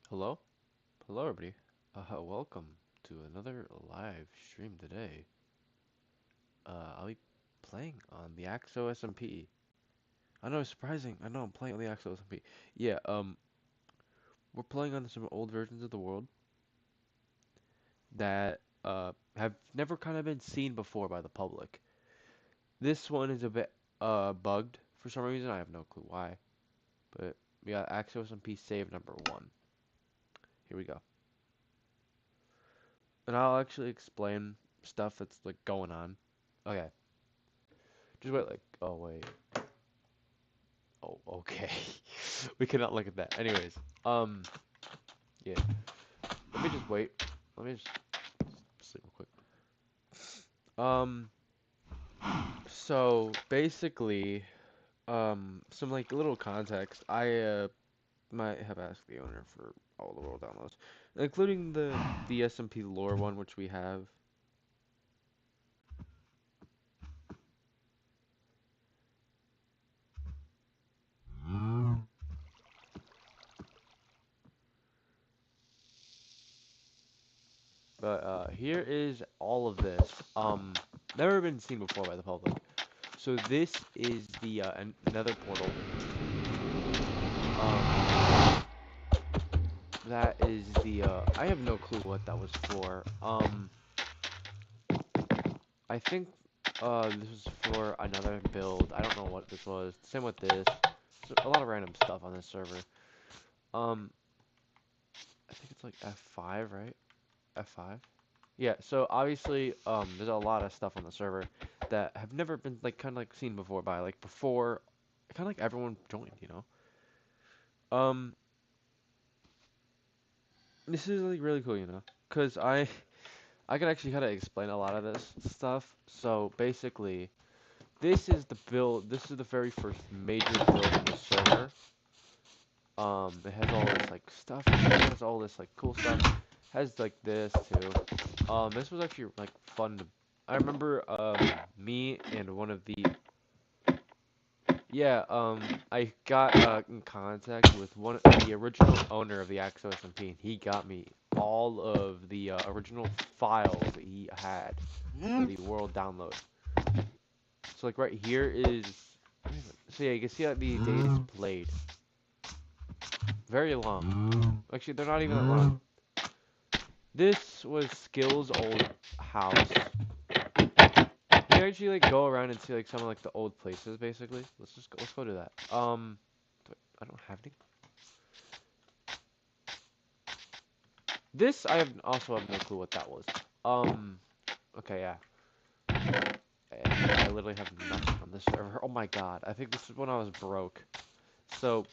Hello? Hello, everybody. Welcome to another live stream today. I'll be playing on the Axo SMP. I know, it's surprising. I know I'm playing on the Axo SMP. Yeah, we're playing on some old versions of the world that have never kind of been seen before by the public. This one is a bit bugged for some reason. I have no clue why. But we got Axo SMP save number 1. Here we go. And I'll actually explain stuff that's like going on. Okay. Just wait, like, oh wait. Oh, okay. We cannot look at that. Anyways, yeah. Let me just wait. Let me just sleep real quick. Um, so basically, some like little context. I might have asked the owner for all the world downloads, including the SMP lore one, which we have. But here is all of this. Never been seen before by the public. So this is the another portal. Um, that is the I have no clue what that was for. I think this was for another build. I don't know what this was. Same with this. So a lot of random stuff on this server. Um, I think it's like F5, right? F5. Yeah, so obviously, there's a lot of stuff on the server that have never been like kind of like seen before by like before, kind of like everyone joined, you know. This is like really cool, you know, cause I can actually kind of explain a lot of this stuff. So basically, this is the build. This is the very first major build in the server. It has all this like stuff. It has all this like cool stuff. Has like this too. This was actually like fun. I remember me and one of the yeah I got in contact with the original owner of the Axo SMP, and he got me all of the original files that he had for the world download. So like right here is so yeah, you can see that the days played very long. Actually, they're not even that long. This was Skill's old house. You actually like go around and see like some of like the old places basically. Let's go to that. I don't have any. This I have also have no clue what that was. Um, okay, yeah. I literally have nothing on this server. Oh my god, I think this is when I was broke. So,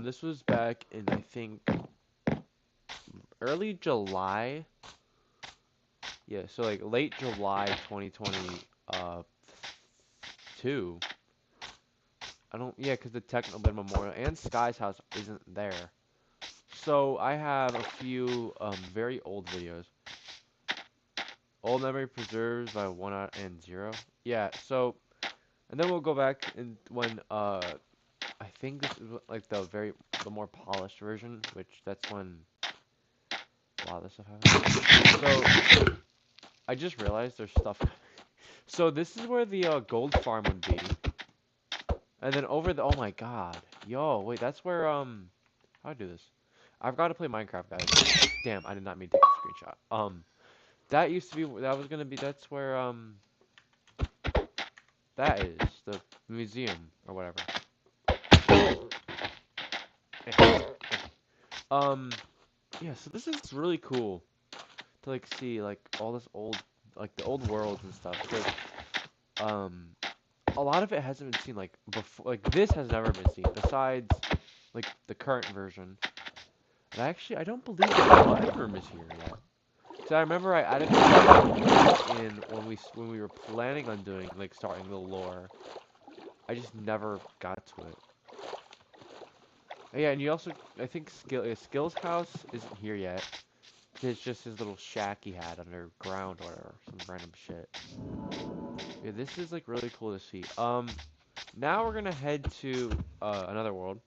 this was back in I think early July. Yeah, so like late July 2020. Two. I don't. Yeah, because the Techno Bin Memorial and Sky's house isn't there. So I have a few very old videos. Old memory preserves by 1 out and 0. Yeah, so and then we'll go back and when I think this is like the more polished version, which that's when a lot of this stuff happened. So I just realized there's stuff. So this is where the gold farm would be. And then over the oh my god. Yo, wait, that's where how do I do this? I've got to play Minecraft, guys. Damn, I did not mean to take a screenshot. That used to be that was gonna be that's where that is the museum or whatever. Um, yeah, so this is really cool to like see like all this old like the old worlds and stuff because um a lot of it hasn't been seen like before like this has never been seen besides like the current version. And actually I don't believe the blood room is here yet. So I remember I added it in when we were planning on doing like starting the lore. I just never got to it. Oh, yeah, and you also I think Skill's house isn't here yet. It's just his little shack he had underground or whatever, some random shit. Yeah, this is like really cool to see. Now we're gonna head to another world.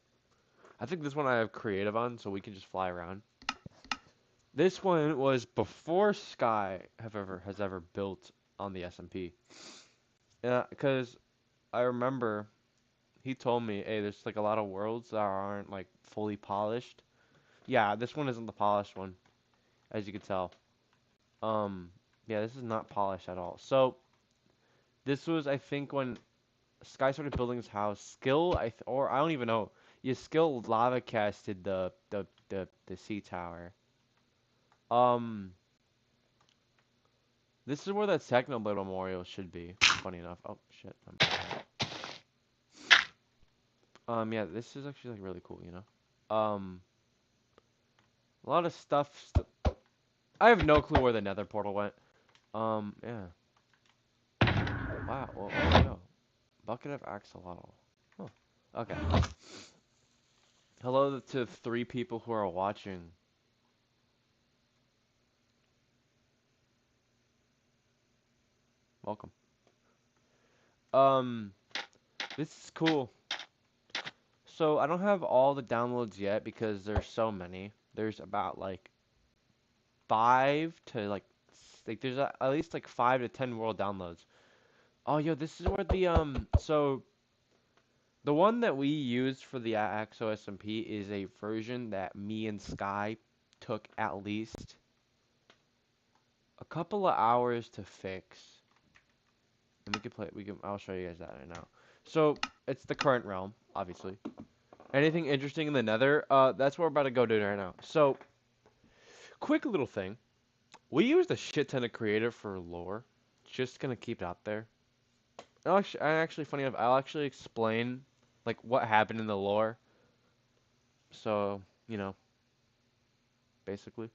I think this one I have creative on, so we can just fly around. This one was before Sky has ever built on the SMP. Yeah, because I remember he told me, hey, there's like a lot of worlds that aren't like fully polished. Yeah, this one isn't the polished one, as you can tell. Um, yeah, this is not polished at all. So this was, I think, when Sky started building his house. Skill, or I don't even know. Yeah, Skill lava casted the sea tower. Um, this is where that Technoblade Memorial should be. Funny enough. Oh shit. Yeah, this is actually like really cool, you know. A lot of stuff. I have no clue where the Nether portal went. Yeah. Wow. Well, oh, yo. Bucket of axolotl. Huh. Okay. Hello to 3 people who are watching. Welcome. Um, this is cool. So I don't have all the downloads yet because there's so many. There's about like 5 to like there's at least like 5 to 10 world downloads. Oh, yo, this is where so the one that we used for the Axo SMP is a version that me and Sky took at least a couple of hours to fix. And I'll show you guys that right now. So, it's the current realm, obviously. Anything interesting in the Nether? That's what we're about to go do right now. So, quick little thing. We used a shit ton of creative for lore. Just gonna keep it out there. Actually, funny enough, I'll actually explain like what happened in the lore. So, you know, basically.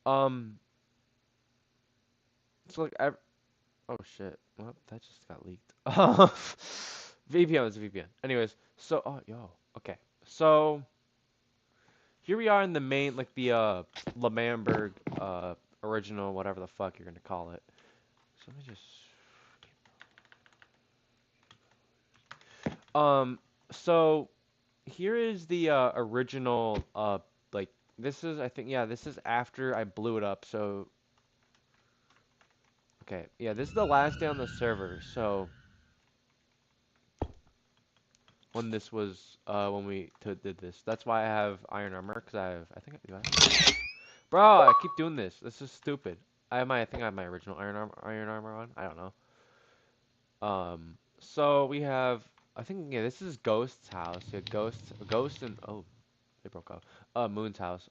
Um, so like, oh shit, well, that just got leaked. VPN is VPN. Anyways, so, oh, yo, okay. So, here we are in the main, like the, Lemamberg, original, whatever the fuck you're gonna call it. So let me just, so, here is the, original, like, this is, I think, yeah, this is after I blew it up, so, okay, yeah, this is the last day on the server, so, when this was, when we did this, that's why I have iron armor, because I think, do I? Bro, I keep doing this, this is stupid. I think I have my original iron armor on, I don't know. So we have, I think, yeah, this is Ghost's house, yeah, Ghost and, oh, they broke up, Moon's house,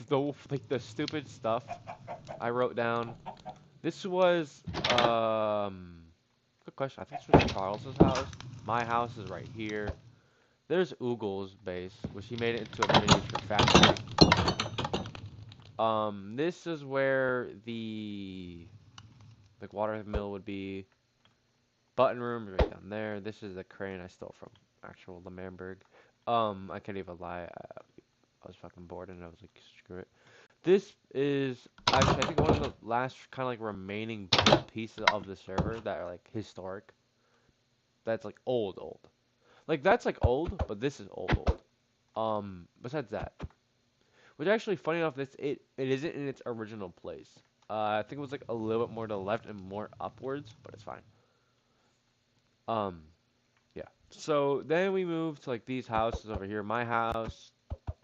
the stupid stuff I wrote down. This was, good question. I think this was Charles's house. My house is right here. There's Oogle's base, which he made it into a miniature factory. This is where the like water mill would be. Button room right down there. This is the crane I stole from actual Lemamberg. I can't even lie. I was fucking bored and I was like, screw it. This is actually, I think, one of the last kind of like remaining pieces of the server that are like historic. That's like old. Like that's like old, but this is old. Besides that, which actually, funny enough, it isn't in its original place. I think it was like a little bit more to the left and more upwards, but it's fine. Um, yeah. So then we moved to like these houses over here. My house,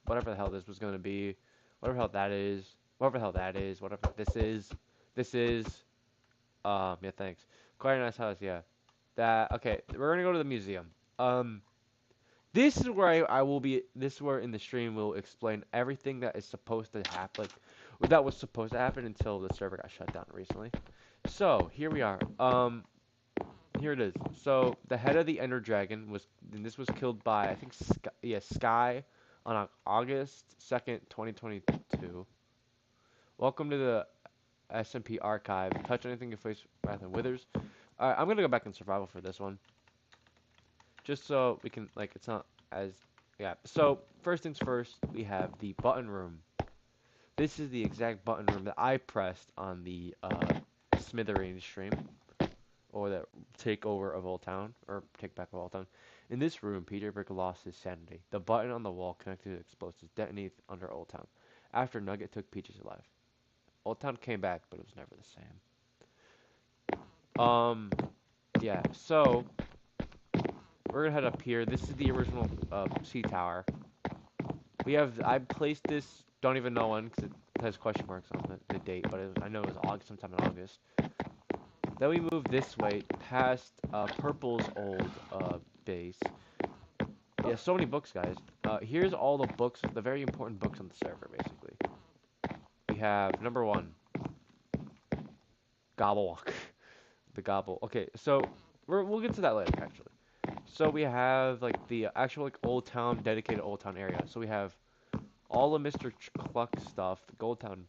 whatever the hell this was gonna be, whatever the hell that is, whatever the hell that is, whatever this is, this is. Yeah, thanks. Quite a nice house, yeah. That okay. We're gonna go to the museum. This is where I will be. This is where in the stream we'll explain everything that is supposed to happen, like that was supposed to happen until the server got shut down recently. So here we are. Here it is. So the head of the Ender Dragon was, and this was killed by I think Sky on August 2nd, 2022. Welcome to the SMP archive. Touch anything your face rather than withers. Alright, I'm gonna go back in survival for this one. Just so we can, like, it's not as, yeah. So, first things first, we have the button room. This is the exact button room that I pressed on the, Smithereen stream. Or the takeover of Old Town, or take back of Old Town. In this room, Peter Brick lost his sanity. The button on the wall connected to explosives detonated under Old Town. After Nugget took Peaches alive. Old Town came back, but it was never the same. Yeah, so we're gonna head up here. This is the original C tower. I placed this, don't even know when, because it has question marks on the date, but I know it was August, sometime in August. Then we move this way, past Purple's old base. Yeah, so many books, guys. Here's all the books, the very important books on the server, basically. We have, number 1, Gobblewalk. The Gobble. Okay, so we'll get to that later, actually. So we have, like, the actual, like, Old Town, dedicated Old Town area. So we have all of Mr. Cluck stuff, the Gold Town,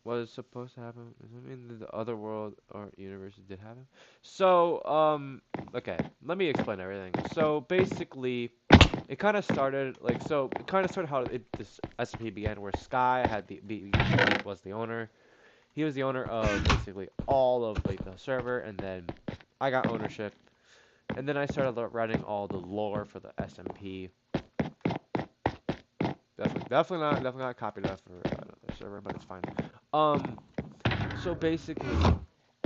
was supposed to happen. Does that mean that the other world or universe did happen? So, okay, let me explain everything. So basically, it kind of started how this SMP began, where Sky was the owner. He was the owner of basically all of like the server, and then I got ownership, and then I started writing all the lore for the SMP. Definitely not copied that for another server, but it's fine. So basically,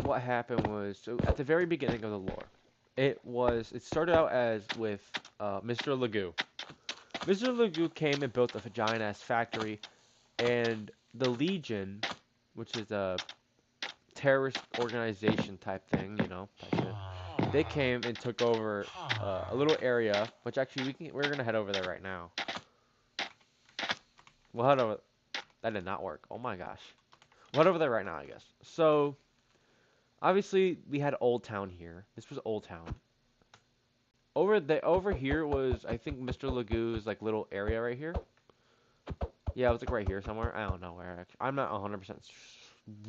what happened was, so at the very beginning of the lore, it started out as with Mr. Magoo. Mr. Magoo came and built a giant ass factory, and the Legion, which is a terrorist organization type thing, you know, they came and took over a little area, which actually we're gonna head over there right now. We'll head over. That did not work. Oh my gosh. We'll head over there right now, I guess. So, obviously, we had Old Town here. This was Old Town. Over here was, I think, Mr. Magoo's like little area right here. Yeah, it was like right here somewhere. I don't know where. Actually. I'm not 100%.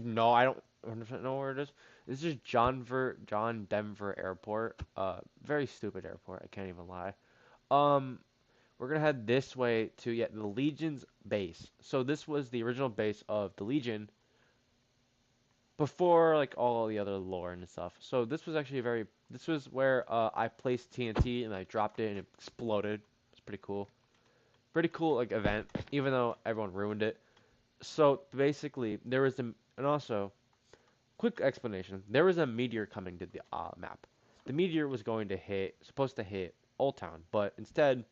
No, I don't 100% know where it is. This is John Denver Airport. Very stupid airport. I can't even lie. We're gonna head this way to the Legion's base. So this was the original base of the Legion before like all the other lore and stuff. So this was actually this was where I placed TNT and I dropped it and it exploded. It's pretty cool. Pretty cool like event, even though everyone ruined it. So basically there was and also quick explanation. There was a meteor coming to the map. The meteor was supposed to hit Old Town, but instead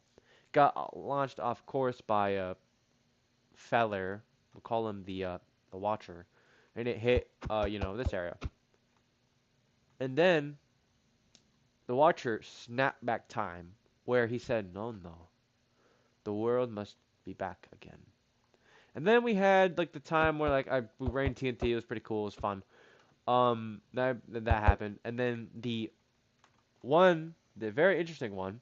got launched off course by a feller. We'll call him the Watcher, and it hit this area. And then the Watcher snapped back time, where he said, "No, the world must be back again." And then we had like the time where like we rained TNT. It was pretty cool. It was fun. That happened, and then the very interesting one,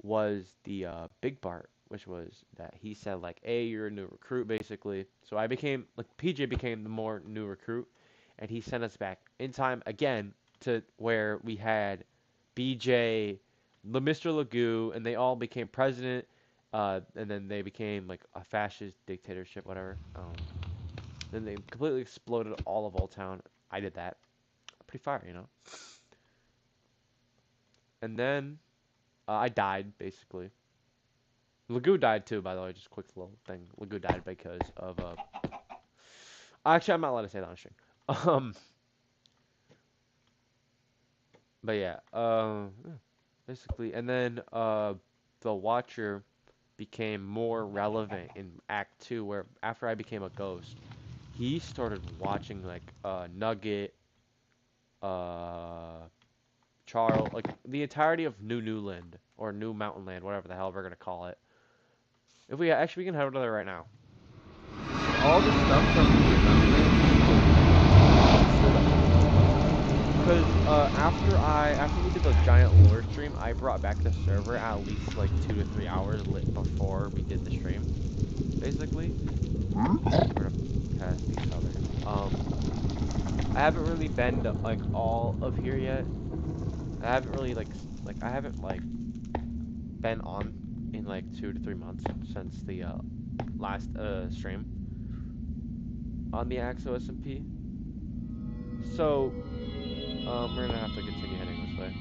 was the big part, which was that he said like, "Hey, you're a new recruit," basically. So I became like PJ became the more new recruit, and he sent us back in time again to where we had BJ, Mr. Magoo, and they all became president. And then they became like a fascist dictatorship, whatever. Then they completely exploded all of Old Town. I did that. Pretty fire, you know. And then I died basically. Magoo died too, by the way. Just a quick little thing. Magoo died because of actually, I'm not allowed to say that on stream. But yeah. Basically, and then the Watcher became more relevant in Act 2, where after I became a ghost, he started watching like Nugget, Charles, like the entirety of New Newland or New Mountain Land, whatever the hell we're gonna call it. If we can head over there right now. All the stuff from New Mountain Land, because after we did the giant lore stream, I brought back the server at least like 2 to 3 hours before we did the stream. Basically, we're gonna pass these others. I haven't really been to like all of here yet. I haven't really I haven't like been on in like 2 to 3 months since the last stream on the Axo SMP. So We're gonna have to continue heading this way.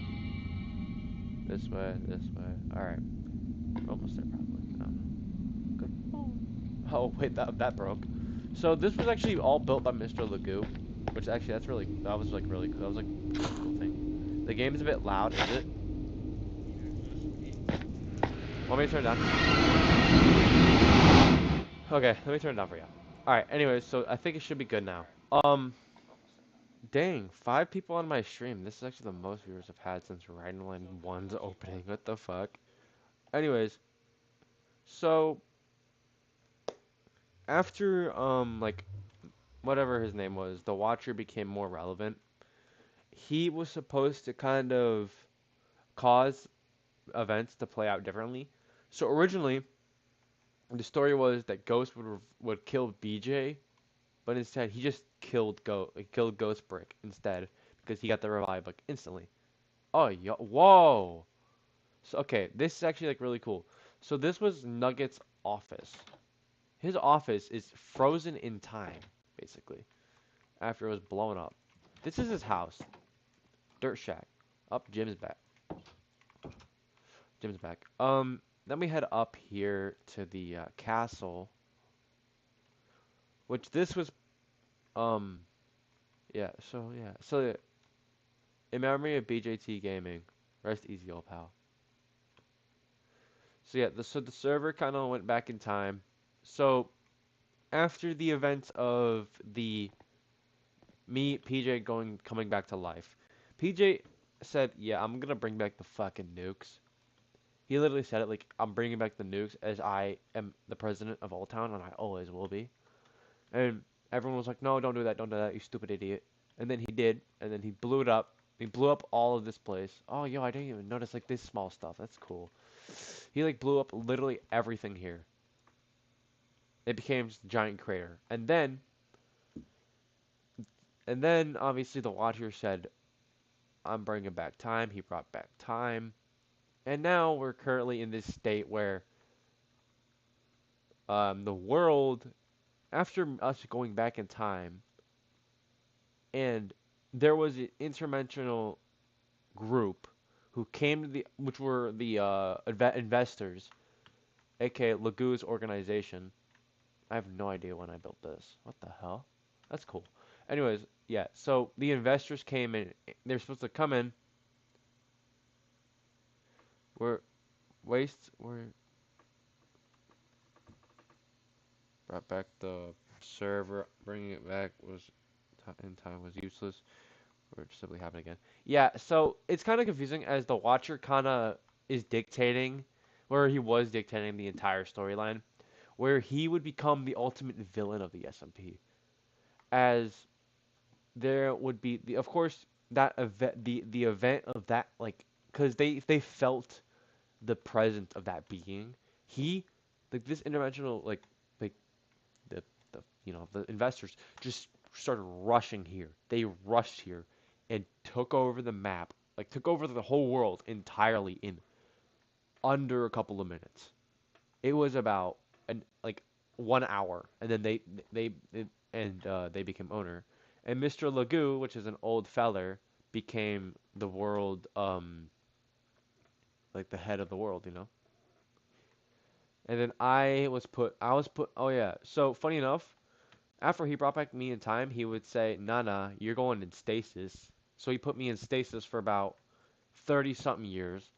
This way, this way. Alright. We're almost there, probably. I don't know. Good. Oh, wait, that broke. So this was actually all built by Mr. Magoo, which actually, that was like really cool. That was like a cool thing. The game's a bit loud, is it? Want me to turn it down? Okay, let me turn it down for you. Alright, anyways, so I think it should be good now. Dang, 5 people on my stream. This is actually the most viewers I've had since Rhineland 1's opening. What the fuck? Anyways, so after like whatever his name was, the Watcher became more relevant. He was supposed to kind of cause events to play out differently. So originally, the story was that Ghost would kill BJ, but instead he just killed Ghost Brick instead because he got the revive like instantly. Oh, whoa. So okay, this is actually like really cool. So this was Nugget's office. His office is frozen in time, basically, after it was blown up. This is his house. Dirt shack. Up, Jim's back. Jim's back. Then we head up here to the castle, which this was, um, yeah. So in memory of BJT Gaming, rest easy, old pal. So yeah, so the server kind of went back in time. So after the events of the PJ coming back to life, PJ said, "Yeah, I'm gonna bring back the fucking nukes." He literally said it like, "I'm bringing back the nukes as I am the president of Old Town, and I always will be." And everyone was like, "No, don't do that, you stupid idiot." And then he did, and then he blew it up. He blew up all of this place. Oh, yo, I didn't even notice like this small stuff. That's cool. He like blew up literally everything here. It became just a giant crater. And then obviously the Watcher said, "I'm bringing back time." He brought back time. And now we're currently in this state where the world, after us going back in time, and there was an interdimensional group who came to which were the investors, aka Lagoo's organization. I have no idea when I built this. What the hell? That's cool. Anyways, yeah, so the investors came in. They're supposed to come in. We're waste. We're brought back the server. Bringing it back was in time was useless. Or just simply happened again. Yeah, so it's kind of confusing as the Watcher kind of is dictating, where he was dictating the entire storyline, where he would become the ultimate villain of the SMP, as there would be of course that event, the event of that like, because they felt the presence of that being. He like this interdimensional like the the investors just started rushing here. They rushed here and took over the map, like took over the whole world entirely in under a couple of minutes. It was about an like 1 hour, and then they became owner. And Mr. Magoo, which is an old feller, became the world like the head of the world. And then I was put. Oh yeah. So funny enough, after he brought back me in time, he would say, "Nah, you're going in stasis." So he put me in stasis for about 30 something years,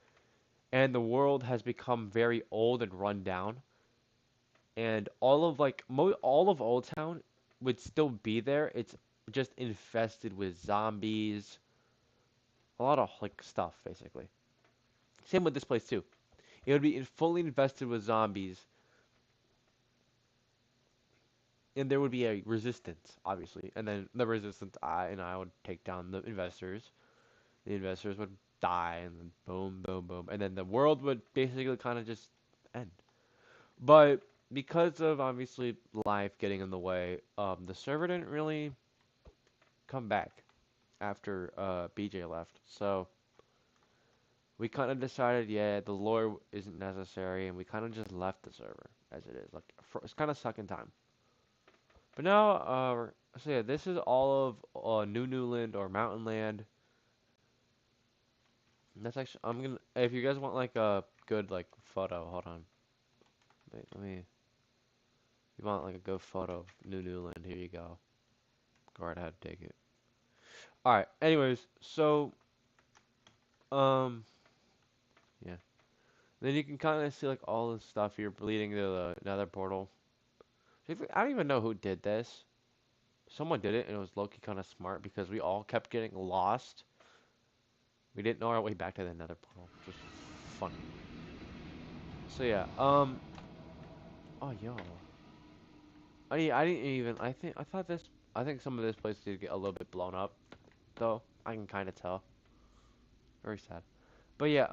and the world has become very old and run down. And all of Old Town would still be there. It's just infested with zombies, a lot of like stuff basically. Same with this place too. It would be fully infested with zombies, and there would be a resistance, obviously. And then the resistance, I would take down the investors. The investors would die, and then boom, boom, boom, and then the world would basically kind of just end. But because of obviously life getting in the way, the server didn't really come back after BJ left. So we kind of decided, yeah, the lore isn't necessary, and we kind of just left the server as it is. Like it's kind of stuck in time. But now, so yeah, this is all of New Newland or Mountain Land. That's actually, I'm gonna, if you guys want like a good like photo, hold on. Wait, you want like a good photo of New Newland, here you go. Go right ahead, take it. Alright, anyways, so, um, yeah. Then you can kind of see like all the stuff here leading to the nether portal. I don't even know who did this. Someone did it and it was low-key kind of smart because we all kept getting lost. We didn't know our way back to the nether portal. Just funny. So yeah, oh yo. I didn't even, I think some of this place did get a little bit blown up, though. I can kind of tell. Very sad. But yeah,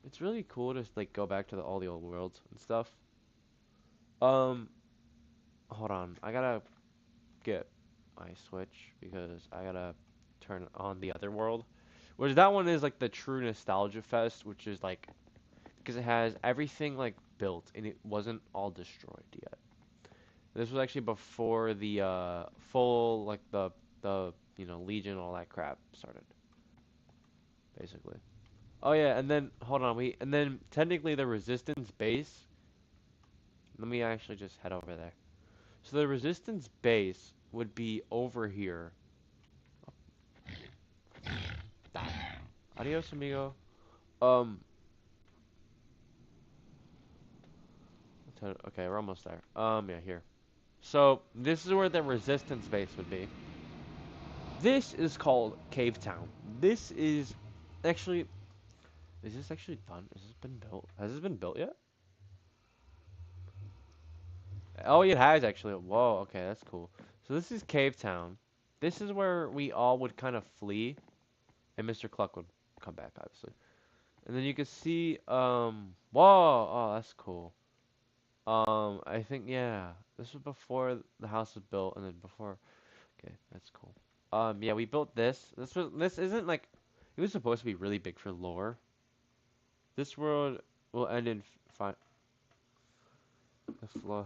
it's really cool to like go back to all the old worlds and stuff. Um, hold on. I gotta get my Switch because I gotta turn on the other world. Which that one is like the true nostalgia fest, which is like because it has everything like built and it wasn't all destroyed yet. This was actually before the full like the Legion and all that crap started, basically. Oh yeah, and then hold on, and then technically the resistance base. Let me actually just head over there. So the resistance base would be over here. Adios, amigo. Um, okay, we're almost there. Yeah, here. So this is where the resistance base would be. This is called Cave Town. This is actually, is this actually done? Has this been built? Has this been built yet? Oh, it has actually. Whoa, okay, that's cool. So this is Cave Town. This is where we all would kind of flee, and Mr. Cluck would come back, obviously. And then you can see, whoa, oh, that's cool. I think, yeah, this was before the house was built, and then before, okay, that's cool. Yeah, we built this. This isn't like, it was supposed to be really big for lore. This world will end in fine. The floor.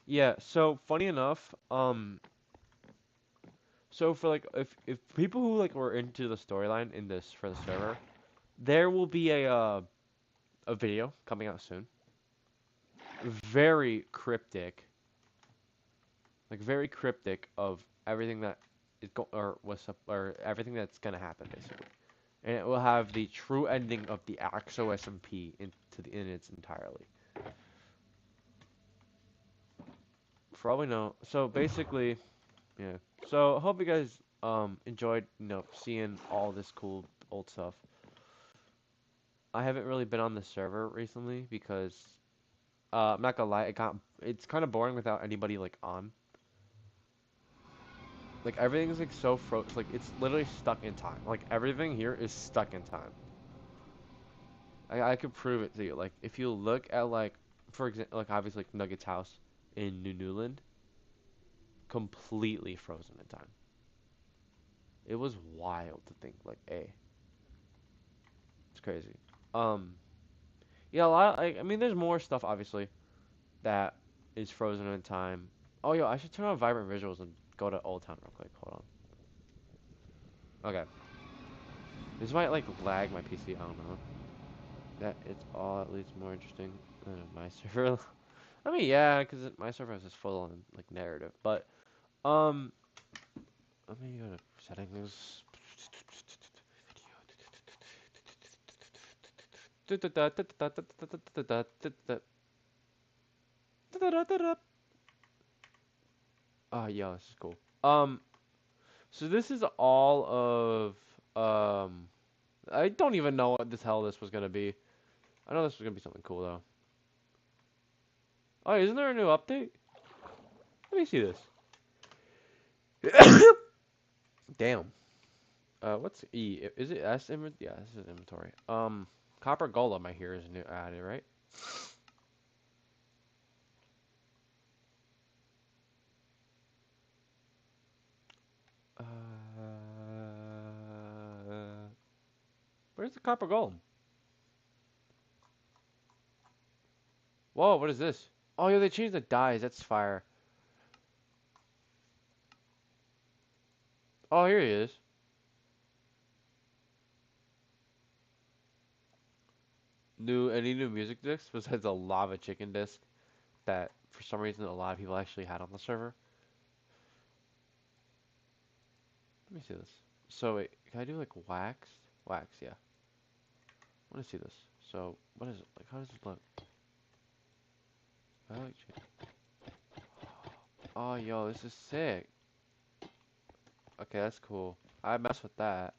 Yeah, so funny enough, so for like if people who like were into the storyline in this for the server, there will be a video coming out soon. Very cryptic, like very cryptic of everything that is go or was or everything that's gonna happen basically, and it will have the true ending of the Axo SMP in its entirely. For all we know, so basically, yeah. So I hope you guys enjoyed seeing all this cool old stuff. I haven't really been on the server recently because I'm not gonna lie, it's kind of boring without anybody like on. Like everything's like so like it's literally stuck in time. Like everything here is stuck in time. I could prove it to you. Like if you look at like for example, like obviously like Nugget's house in New Newland, completely frozen in time. It was wild to think like, hey, it's crazy. Um, yeah, a lot. I mean, there's more stuff obviously that is frozen in time. Oh, yo, I should turn on vibrant visuals and go to Old Town real quick. Hold on. Okay. This might like lag my PC. I don't know. That it's all at least more interesting than my server. I mean, yeah, because my server is just full on like narrative. But um, let me go to settings. Oh, yeah, this is cool. So this is all of I don't even know what this hell this was gonna be. I know this was gonna be something cool though. Oh, isn't there a new update? Let me see this. Damn. What's E? Is it S inventory? Yeah, this is inventory. Copper Golem I hear is new added, right? Uh, where's the Copper Golem? Whoa, what is this? Oh, yeah, they changed the dyes. That's fire. Oh, here he is. Any new music discs besides the lava chicken disc that for some reason a lot of people actually had on the server. Let me see this. So wait, can I do like wax? Wax, yeah. I want to see this. So what is it? Like how does it look? I like Oh yo, this is sick. Okay, that's cool. I mess with that.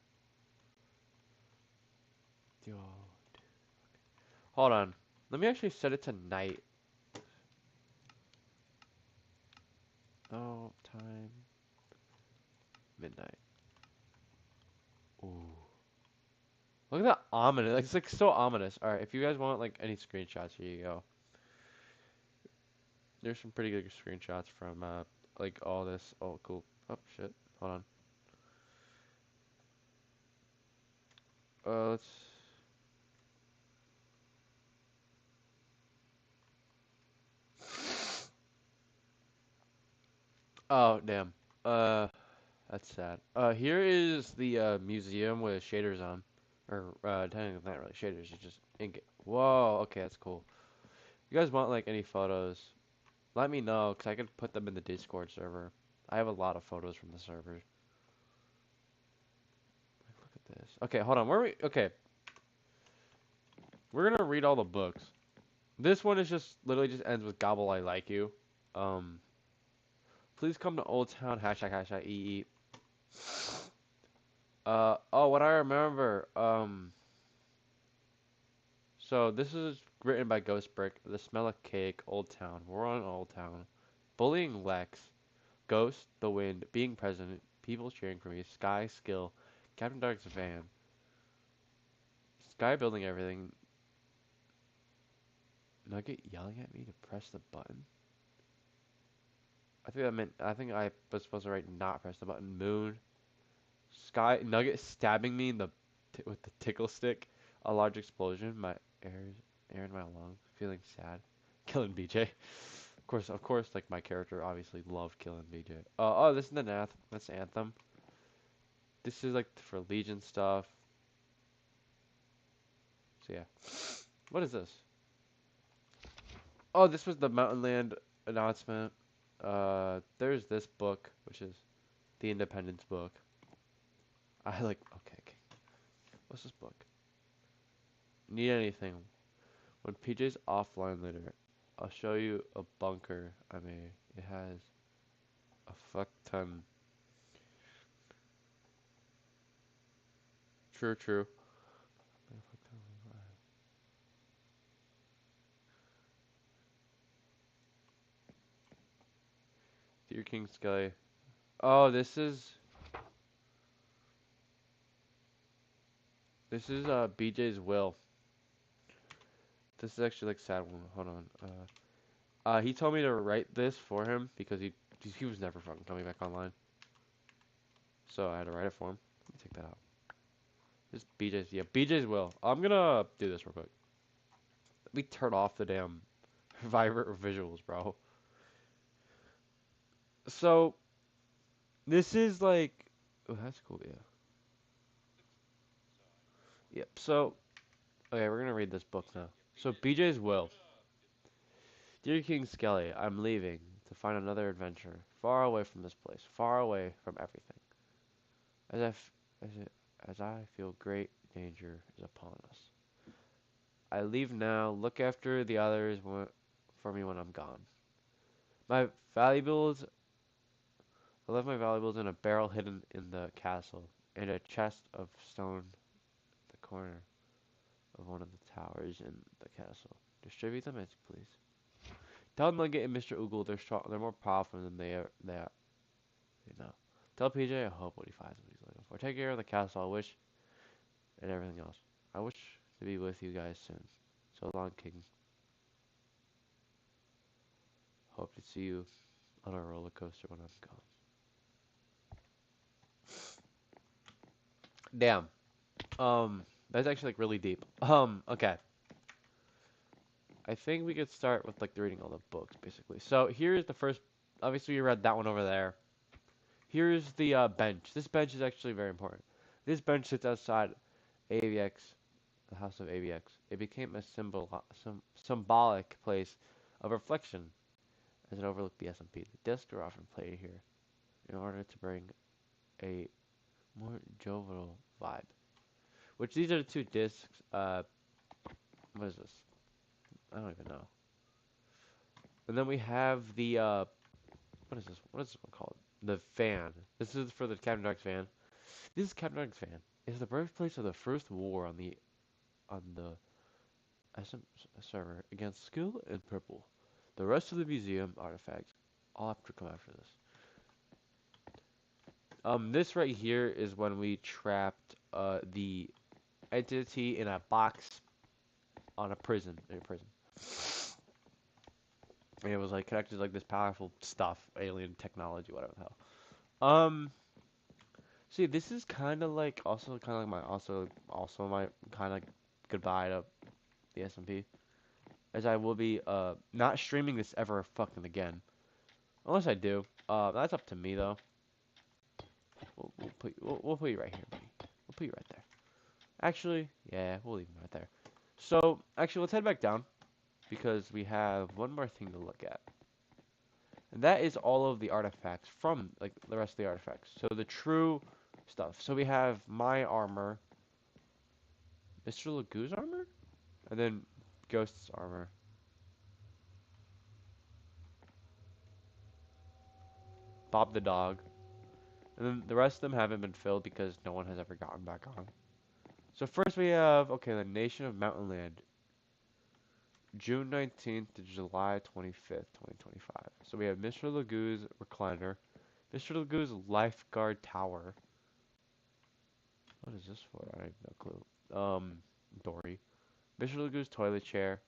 Yo. Hold on. Let me actually set it to night. Oh, time. Midnight. Ooh. Look at that ominous. Like, it's like so ominous. Alright, if you guys want like any screenshots, here you go. There's some pretty good screenshots from like all this. Oh, cool. Oh shit. Hold on. Let's. Oh damn. That's sad. Here is the museum with shaders on, or technically not really shaders. It's just ink. Whoa. Okay, that's cool. You guys want like any photos? Let me know, cause I could put them in the Discord server. I have a lot of photos from the server. Look at this. Okay, hold on. Where we? Okay, we're gonna read all the books. This one is just literally just ends with "Gobble, I like you." Um, please come to Old Town. Hashtag EE. Oh, what I remember. So this is written by Ghost Brick. The smell of cake. Old Town. We're on Old Town. Bullying Lex. Ghost. The wind. Being president. People cheering for me. Sky. Skill. Captain Dark's van. Sky building everything. Nugget yelling at me to press the button. I think that meant. I think I was supposed to write not press the button. Moon. Sky. Nugget stabbing me in the with the tickle stick. A large explosion. My air in my lungs. Feeling sad. Killing BJ. Of course, like my character obviously loved killing BJ. Oh, this is the That's Anthem. This is like for Legion stuff. So yeah. What is this? Oh, this was the Mountain Land announcement. There's this book, which is the Independence book. I like. Okay, okay. What's this book? Need anything? When PJ's offline later, I'll show you a bunker I made. It has a fuck ton. True, true. Dear King Skelly. Oh, this is BJ's will. This is actually like sad one. Hold on. He told me to write this for him because he was never fucking coming back online. So I had to write it for him. Let me take that out. This BJ's will. I'm gonna do this real quick. Let me turn off the damn vibrant visuals, bro. So this is like, oh, that's cool. Yeah. Yep. So okay, we're gonna read this book now. So BJ's will. Dear King Skelly, I'm leaving to find another adventure, far away from this place, far away from everything. As I, f- as, it, as I feel great danger is upon us. I leave now. Look after the others for me when I'm gone. My valuables. I left my valuables in a barrel hidden in the castle, and a chest of stone in the corner of one of the towers in the castle. Distribute them as you please. Tell Nugget and Mr. Oogle they're strong. They're more powerful than they are. You know. Tell PJ I hope what he finds what he's looking for. Take care of the castle. I wish and everything else. I wish to be with you guys soon. So long, King. Hope to see you on a roller coaster when I'm gone. Damn. That's actually like really deep. Okay. I think we could start with like reading all the books, basically. So here's the first. Obviously, you read that one over there. Here's the bench. This bench is actually very important. This bench sits outside AVX, the house of AVX. It became a symbolic place of reflection as it overlooked the SMP. The discs are often played here in order to bring a more jovial vibe. Which these are the two discs. What is this? I don't even know. And then we have the what is this? What is this one called? The fan. This is for the Captain Dark's fan. This is Captain Dark's fan. It's the birthplace of the first war on the SM server against Skill and Purple. The rest of the museum artifacts all have to come after this. This right here is when we trapped the entity in a box on a prison in a prison. And it was like connected to like this powerful stuff, alien technology, whatever the hell. See, this is kind of like also kind of like my also my kind of goodbye to the SMP, as I will be not streaming this ever fucking again, unless I do. That's up to me though. We'll put you right here, buddy. We'll put you right there. Actually, yeah, we'll leave him right there. So actually, let's head back down because we have one more thing to look at. And that is all of the artifacts from like the rest of the artifacts. So the true stuff. So we have my armor, Mr. Lagu's armor, and then Ghost's armor. Bob the dog. And then the rest of them haven't been filled because no one has ever gotten back on. So first we have, okay, the Nation of Mountain Land. June 19th to July 25th, 2025. So we have Mr. Lagu's recliner. Mr. Lagu's lifeguard tower. What is this for? I have no clue. Dory. Mr. Lagu's toilet chair.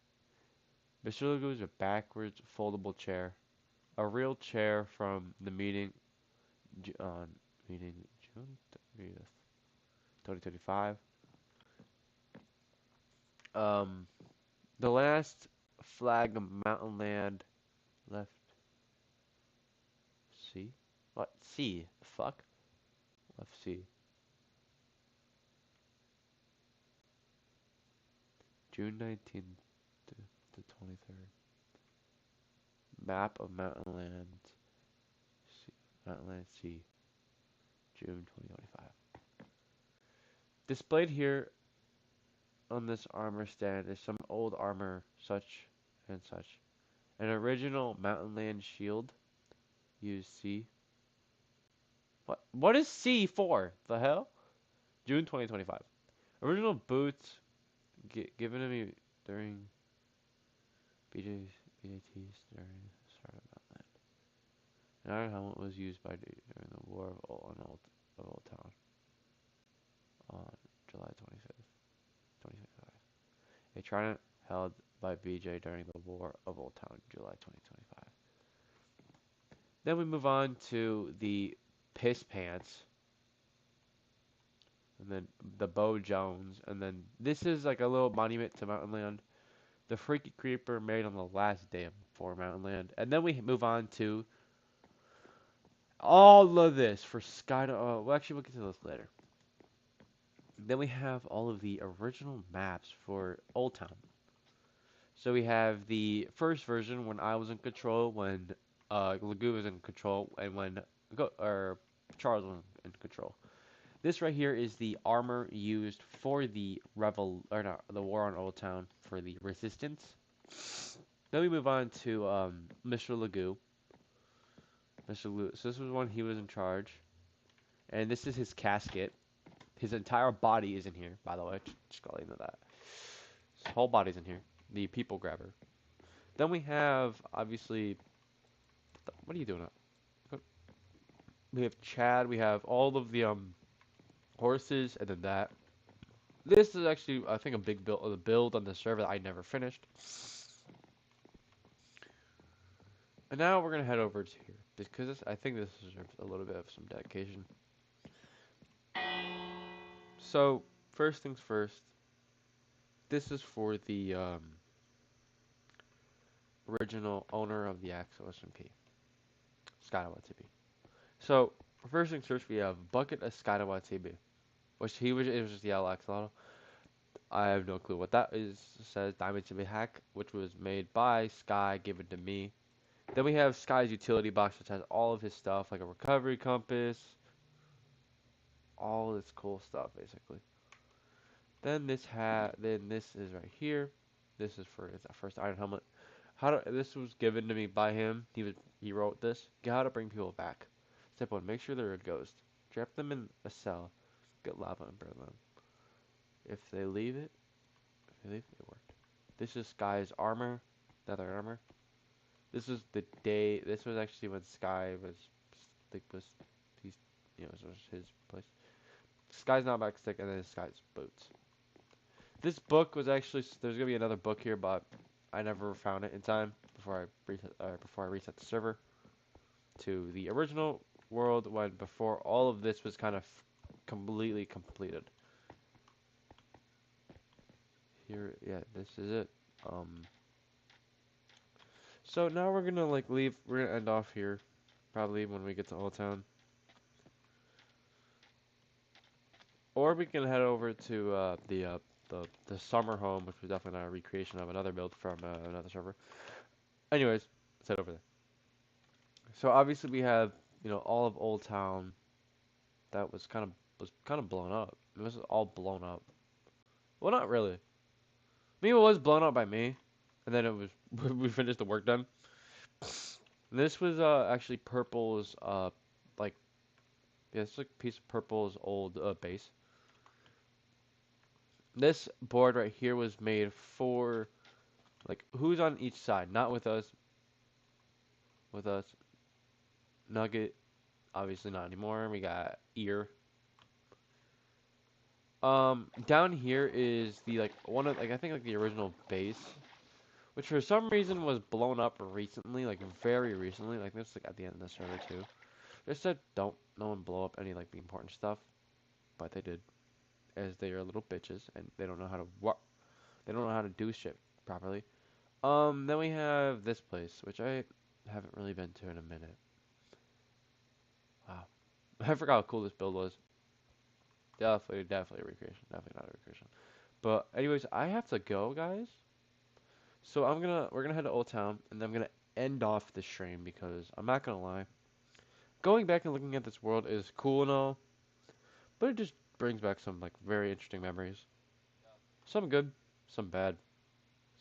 Mr. Lagu's a backwards foldable chair. A real chair from the meeting meeting June 30th, 2025. The last flag of Mountain Land left. C? What? C? The fuck? Left C. June 19th to 23rd. Map of Mountain Land. C. Mountain Land C. June 2025. Displayed here on this armor stand is some old armor, such and such. An original Mountain Land shield. Use C. What is C for? The hell? June 2025. Original boots given to me during BJT's during the start of Mountain Land. An iron helmet was used by during the War of Old Town on July 25th, 2025. A trident held by BJ during the War of Old Town, July 2025. Then we move on to the Piss Pants. And then the Bo Jones. And then this is like a little monument to Mountain Land. The Freaky Creeper made on the last day for Mountain Land. And then we move on to all of this for Sky. Well, actually, we'll get to this later. Then we have all of the original maps for Old Town. So we have the first version when I was in control, when Lagu was in control, and when Charles was in control. This right here is the armor used for the the War on Old Town for the Resistance. Then we move on to Mr. Lagu. So this was when he was in charge, and this is his casket. His entire body is in here, by the way. Just gotta let you know that. His whole body's in here. The people grabber. Then we have obviously. What are you doing? We have Chad. We have all of the horses, and then that. This is actually, I think, a big build on the server that I never finished. And now we're gonna head over to here because I think this deserves a little bit of some dedication. So first things first. This is for the original owner of the Axo SMP, Skywatch TV. So, first things first, we have Bucket of Skywatch TV, which it was just the yellow axolotl. I have no clue what that is. It says Diamond TV Hack, which was made by Sky, given to me. Then we have Sky's utility box, which has all of his stuff, like a recovery compass, all this cool stuff, basically. Then this is right here. This is for his first Iron Helmet. This was given to me by him. He wrote this. How to bring people back. Step 1, make sure they're a ghost. Trap them in a cell. Get lava and burn them. If they leave it, it worked. This is Sky's armor, leather armor. This was the day. This was actually when Sky was, like, he's, this was his place. Sky's not back stick, and then Sky's boots. This book was actually, there's gonna be another book here, but I never found it in time before I reset the server to the original world before all of this was kind of completely completed. Here, yeah, this is it. So now we're gonna leave. We're gonna end off here, probably when we get to Old Town, or we can head over to the summer home, which was definitely not a recreation of another build from another server. Anyways, let's head over there. So obviously we have all of Old Town that was kind of blown up. It was all blown up. Well, not really. I mean, it was blown up by me, and then it was we finished the work done. This was actually Purple's like yeah, it's like a piece of Purple's old base. This board right here was made for who's on each side, not with us. With us, Nugget, obviously not anymore. We got Ear. Down here is the one of I think the original base, which for some reason was blown up recently, very recently. This at the end of the server too. They said no one blow up any the important stuff, but they did, as they are little bitches and they don't know how to they don't know how to do shit properly. Then we have this place, which I haven't really been to in a minute. Wow, I forgot how cool this build was. Definitely a recreation. Definitely not a recreation. But anyways, I have to go, guys. So we're gonna head to Old Town, and then I'm gonna end off the stream because I'm not gonna lie. Going back and looking at this world is cool and all, but it just brings back some very interesting memories. Some good, some bad,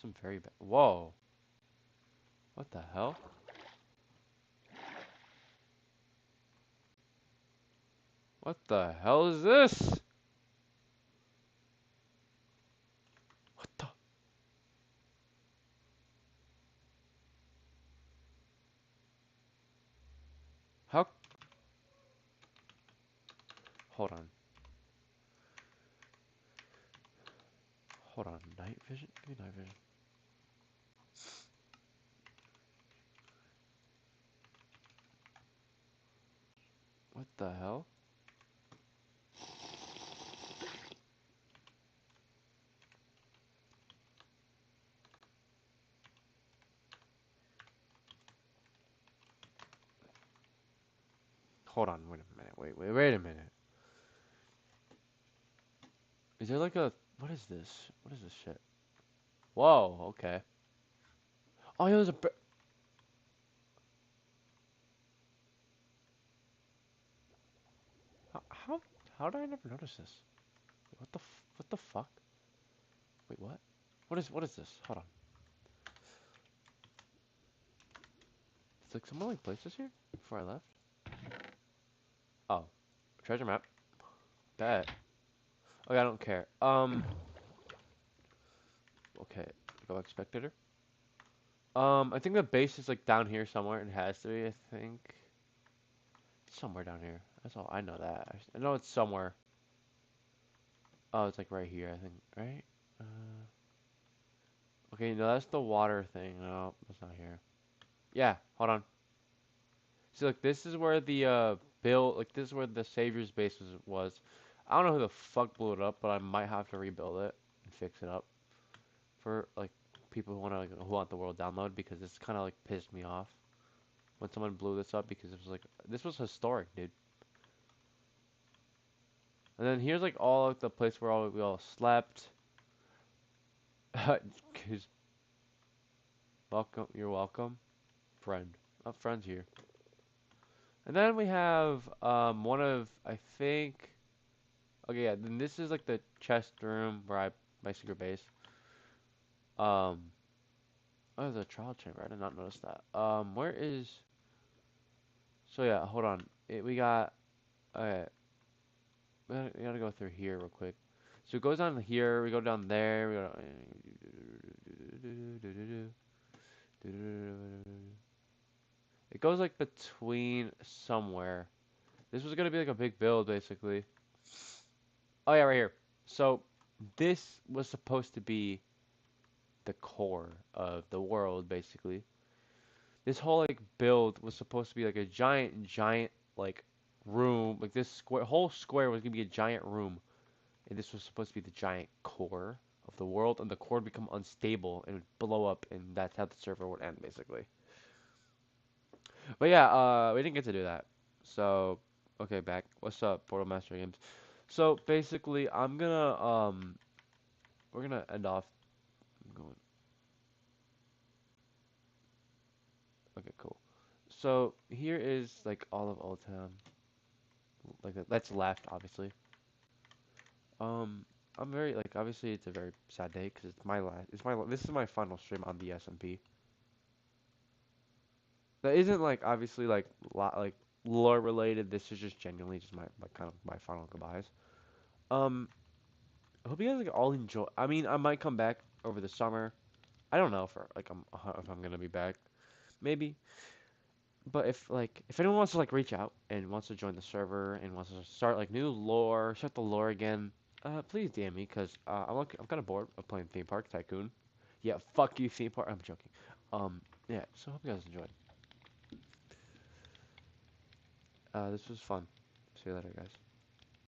some very bad. Whoa, what the hell? What the hell is this? What the? How? Hold on. Hold on. Night vision? Give me night vision. What the hell? Hold on. Wait a minute. Wait a minute. Is there what is this? What is this shit? Whoa. Okay. Oh, yeah, there's a. How? How did I never notice this? What the fuck? Wait, what? What is this? Hold on. It's someone placed this here before I left. Oh, treasure map. Bet. Okay, I don't care. Okay, go back spectator. I think the base is down here somewhere. It has to be. I think somewhere down here. That's all I know. I know it's somewhere. Oh, it's right here. I think, right? Okay, no, that's the water thing. No, that's not here. Yeah, hold on. See, this is where the this is where the Savior's base was. I don't know who the fuck blew it up, but I might have to rebuild it and fix it up for people who want the world download because this kind of like pissed me off when someone blew this up because it was like this was historic, dude. And then here's like all like the place where we all slept. 'Cause welcome, you're welcome, friend. Oh, friend's here. And then we have one of I think okay yeah then this is like the chest room where I my secret base. Um oh the trial chamber I did not notice that. Where is so yeah hold on we got okay we gotta go through here real quick. So it goes down here we go down there we go. It goes like between somewhere. This was gonna be like a big build basically. Oh yeah, right here. So this was supposed to be the core of the world basically. This whole like build was supposed to be like a giant like room. Like this whole square was gonna be a giant room, and this was supposed to be the giant core of the world. And the core would become unstable and would blow up, and that's how the server would end basically. But yeah, we didn't get to do that. So, okay, back. What's up, Portal Master Games? So basically, we're gonna end off. I'm going. Okay, cool. So here is like all of Old Town, like that's left, obviously. Um, I'm very like obviously it's a very sad day because it's my last. This is my final stream on the SMP. That isn't like obviously like like lore related. This is just genuinely just my kind of my final goodbyes. Um, I hope you guys like all enjoy. I mean, I might come back over the summer. I don't know if I'm gonna be back. Maybe. But if anyone wants to like reach out and wants to join the server and wants to start like new lore, start the lore again, please DM me because I'm kind of bored of playing Theme Park Tycoon. Yeah, fuck you, Theme Park. I'm joking. Yeah. So hope you guys enjoyed. This was fun. See you later, guys.